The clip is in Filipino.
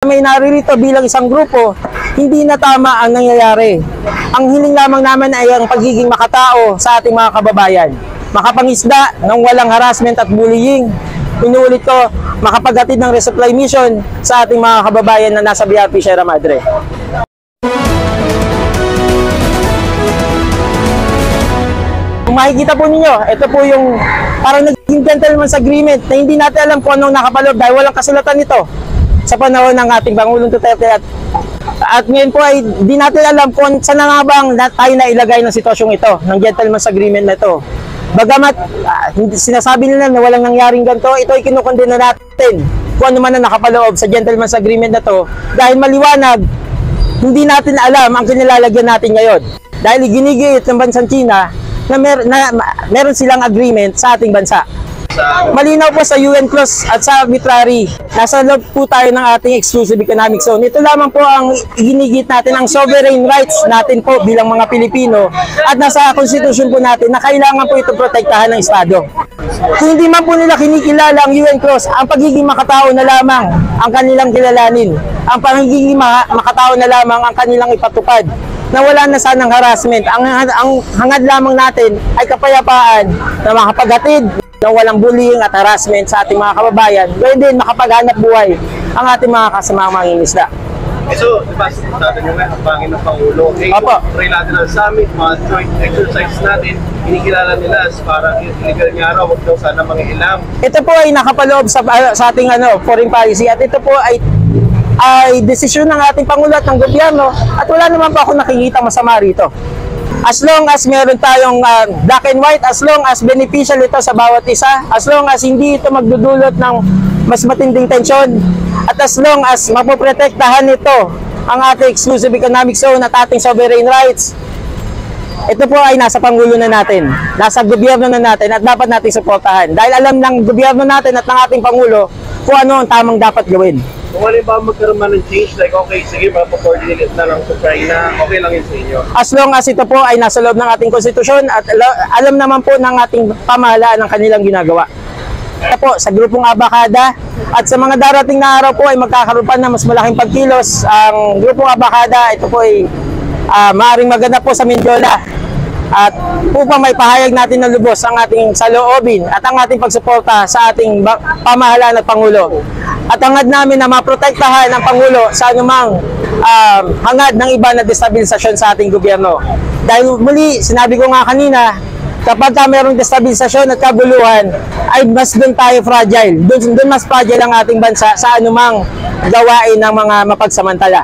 May naririto bilang isang grupo, hindi na tama ang nangyayari. Ang hiling lamang naman ay ang pagiging makatao sa ating mga kababayan. Makapangisda ng walang harassment at bullying. Inuulit ko, makapaghatid ng resupply mission sa ating mga kababayan na nasa BRP Sierra Madre. Kung makikita po ninyo, ito po yung parang naging gentleman's agreement na hindi natin alam kung anong nakapaloob dahil walang kasulatan nito sa panahon ng ating Pangulong Duterte at ngayon po ay di natin alam kung saan nga bang tayo na ilagay ng sitwasyong ito, ng gentleman's agreement na ito. Bagamat sinasabi nila na walang nangyaring ganito, ito ay kinukondena natin kung ano man ang nakapaloob sa gentleman's agreement na to dahil maliwanag, hindi natin alam ang kinilalagyan natin ngayon. Dahil ginigit ng bansang China na meron silang agreement sa ating bansa. Malinaw po sa UN clause at sa arbitrary. Nasa loob po tayo ng ating exclusive economic zone. Ito lamang po ang ginigit natin, ang sovereign rights natin po bilang mga Pilipino at nasa konstitusyon po natin na kailangan po ito protektahan ng Estado. Kung hindi man po nila kinikilala ang UN clause, ang pagiging makatao na lamang ang kanilang kilalanin. Ang pagiging makatao na lamang ang kanilang ipatupad na wala na sanang harassment. Ang hangad lamang natin ay kapayapaan na makapaghatid ng walang bullying at harassment sa ating mga kababayan, gawin din makapaghanap buhay ang ating mga kasamang mangingisda. So, diba, natin yung hambangin ng Pangulo. Trilateral summit, mga joint exercise natin, kinikilala nila as parang illegal nga raw, huwag daw sana mga ilam. Ito po ay nakapaloob sa ating foreign policy at ito po ay desisyon ng ating Pangulo at ng gobyerno at wala naman po ako nakikita masama rito. As long as meron tayong black and white, as long as beneficial ito sa bawat isa, as long as hindi ito magdudulot ng mas matinding tensyon, at as long as mapoprotektahan ito ang ating exclusive economic zone at ating sovereign rights, ito po ay nasa Pangulo na natin, nasa gobyerno na natin at dapat nating suportahan. Dahil alam ng gobyerno natin at ng ating Pangulo kung ano ang tamang dapat gawin. Kung halimbawa magkaroon man ng change, like okay, sige, mapakoordinate na lang sa China, okay lang yun sa inyo. As long as ito po ay nasa loob ng ating konstitusyon at alam naman po ng ating pamahalaan ang kanilang ginagawa. Ito po, sa grupong Abacada at sa mga darating na araw po ay magkakaroon pa na mas malaking pagkilos. Ang grupong Abacada, ito po ay maaaring maganda po sa Mindiola. At upang may pahayag natin na lubos ang ating saloobin at ang ating pagsuporta sa ating pamahalaan at Pangulo. At hangad namin na maprotektahan ng Pangulo sa anumang hangad ng iba na destabilisasyon sa ating gobyerno. Dahil muli, sinabi ko nga kanina, kapag mayroong destabilisasyon at kaguluhan, ay mas doon tayo fragile. Doon mas fragile ang ating bansa sa anumang gawain ng mga mapagsamantala.